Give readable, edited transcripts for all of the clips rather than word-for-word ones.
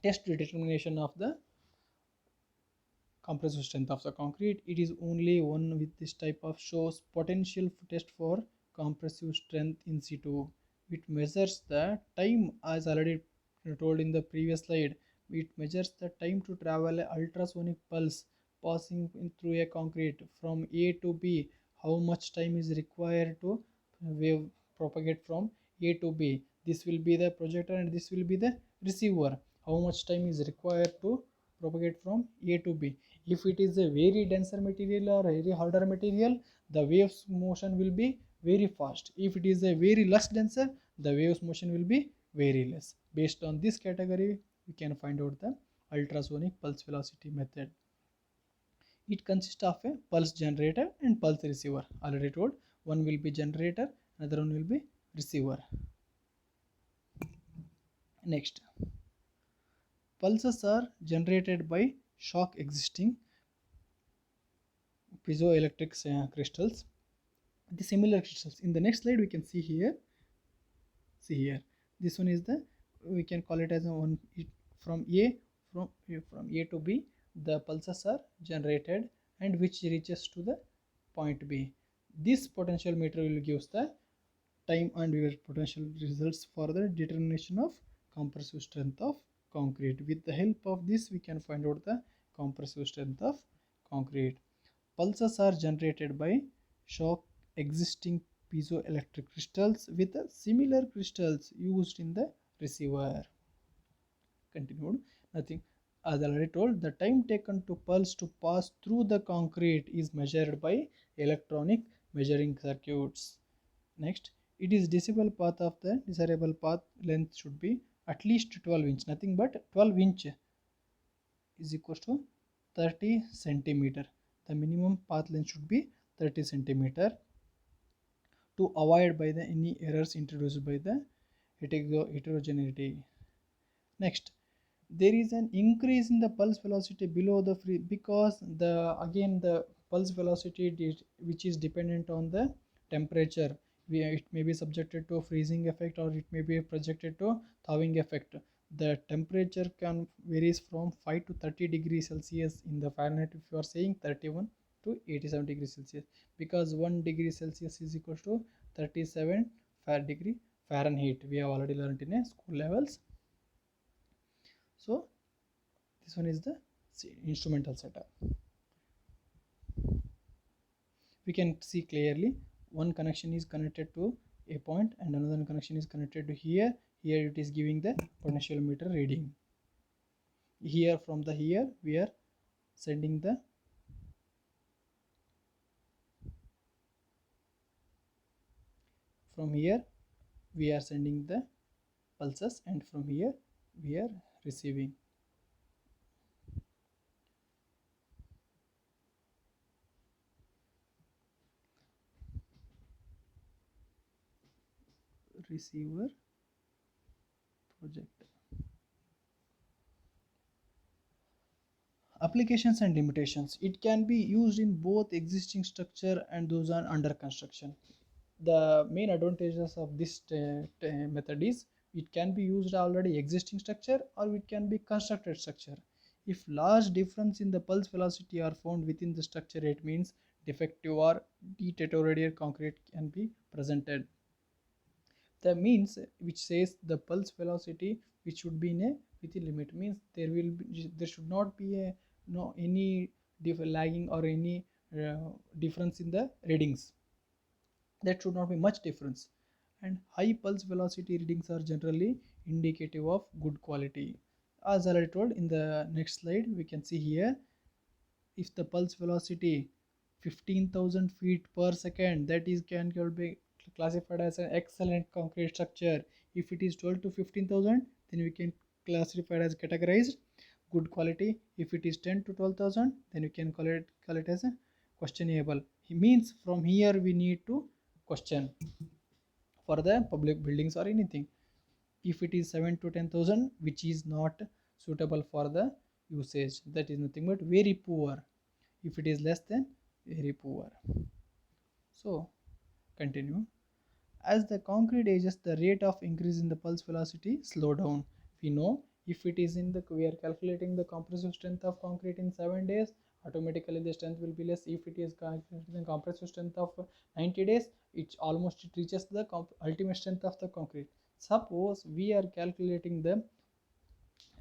test determination of the compressive strength of the concrete. It is only one with this type of shows potential test for compressive strength in situ. It measures the time, as already told in the previous slide. It measures the time to travel a ultrasonic pulse passing through a concrete from A to B. How much time is required to wave propagate from A to B? This will be the projector and this will be the receiver. How much time is required to propagate from A to B? If it is a very denser material or very harder material, the waves motion will be very fast. If it is a very less denser, the waves motion will be very less. Based on this category, we can find out the ultrasonic pulse velocity method. It consists of a pulse generator and pulse receiver. Already told, one will be generator, another one will be receiver. Next, pulses are generated by shock existing piezoelectric crystals. The similar crystals in the next slide we can see here. This one is the, we can call it as a one. From A to B, the pulses are generated and which reaches to the point B. This potential meter will gives the time and your potential results for the determination of compressive strength of concrete. With the help of this, we can find out the compressive strength of concrete. Pulses are generated by shock existing piezoelectric crystals with similar crystals used in the receiver. Continued. Nothing. As already told, the time taken to pulse to pass through the concrete is measured by electronic measuring circuits. Next, it is decibel path of the desirable path length should be at least 12 inch. Nothing but 12 inch is equals to 30 centimeter. The minimum path length should be 30 centimeter to avoid by the any errors introduced by the heterogeneity. Next, there is an increase in the pulse velocity below the free, because the pulse velocity which is dependent on the temperature, it may be subjected to freezing effect or it may be projected to thawing effect. The temperature can varies from 5 to 30 degrees Celsius in the Fahrenheit. If you are saying 31 to 87 degrees Celsius, because 1 degree Celsius is equal to 37 degree Fahrenheit. We have already learned in a school levels. So this one is the instrumental setup. We can see clearly one connection is connected to a point and another connection is connected to here. Here it is giving the potentiometer reading. Here from the here we are sending the from here we are sending the pulses and from here we are receiving. Receiver projector. Applications and limitations. It can be used in both existing structure and those are under construction. The main advantages of this method is it can be used already existing structure or it can be constructed structure. If large difference in the pulse velocity are found within the structure, it means defective or deteriorated concrete can be presented. The means which says the pulse velocity which should be in a within limit means there should not be a any lagging or any difference in the readings. That should not be much difference, and high pulse velocity readings are generally indicative of good quality. As I told in the next slide, we can see here if the pulse velocity 15,000 feet per second, that is can be classified as an excellent concrete structure. If it is 12 to 15,000, then we can classify it as categorized good quality. If it is 10 to 12,000, then we can call it as a questionable. It means from here we need to question for the public buildings or anything. If it is 7 to 10,000, which is not suitable for the usage, that is nothing but very poor. If it is less than very poor. So continue. As the concrete ages, the rate of increase in the pulse velocity slow down. We know If it is in the, we are calculating the compressive strength of concrete in 7 days, automatically the strength will be less. If it is calculating the compressive strength of 90 days, it almost, it reaches the ultimate strength of the concrete. Suppose we are calculating the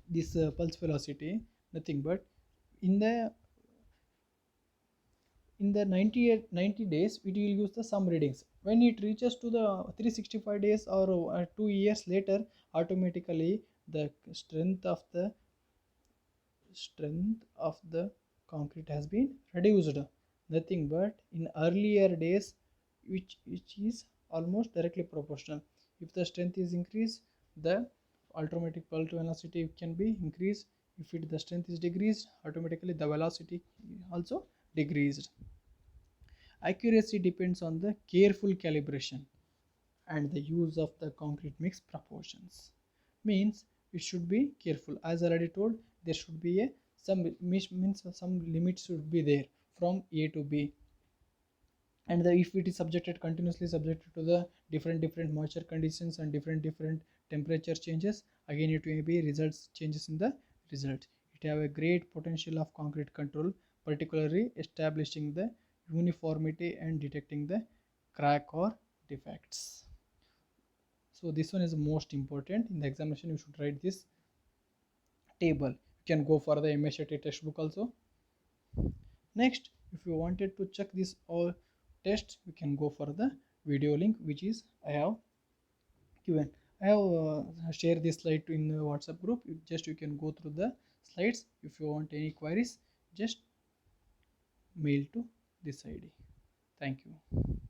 this pulse velocity, nothing but in the 90 days it will use the some readings. When it reaches to the 365 days or 2 years later, automatically the strength of the concrete has been reduced, nothing but in earlier days, which is almost directly proportional. If the strength is increased, the automatic pulse velocity can be increased. If the strength is decreased, automatically the velocity also decreased. Accuracy depends on the careful calibration and the use of the concrete mix proportions. Means it should be careful. As already told, there should be a means some limits should be there from A to B. And if it is continuously subjected to the different moisture conditions and different temperature changes, again it may be results changes in the result. It have a great potential of concrete control, particularly establishing the uniformity and detecting the crack or defects. So this one is most important. In the examination you should write this table. You can go for the MSAT textbook also. Next, if you wanted to check this all tests, you can go for the video link which is I have given. I have shared this slide in the WhatsApp group. You can go through the slides. If you want any queries, just mail to this ID. Thank you.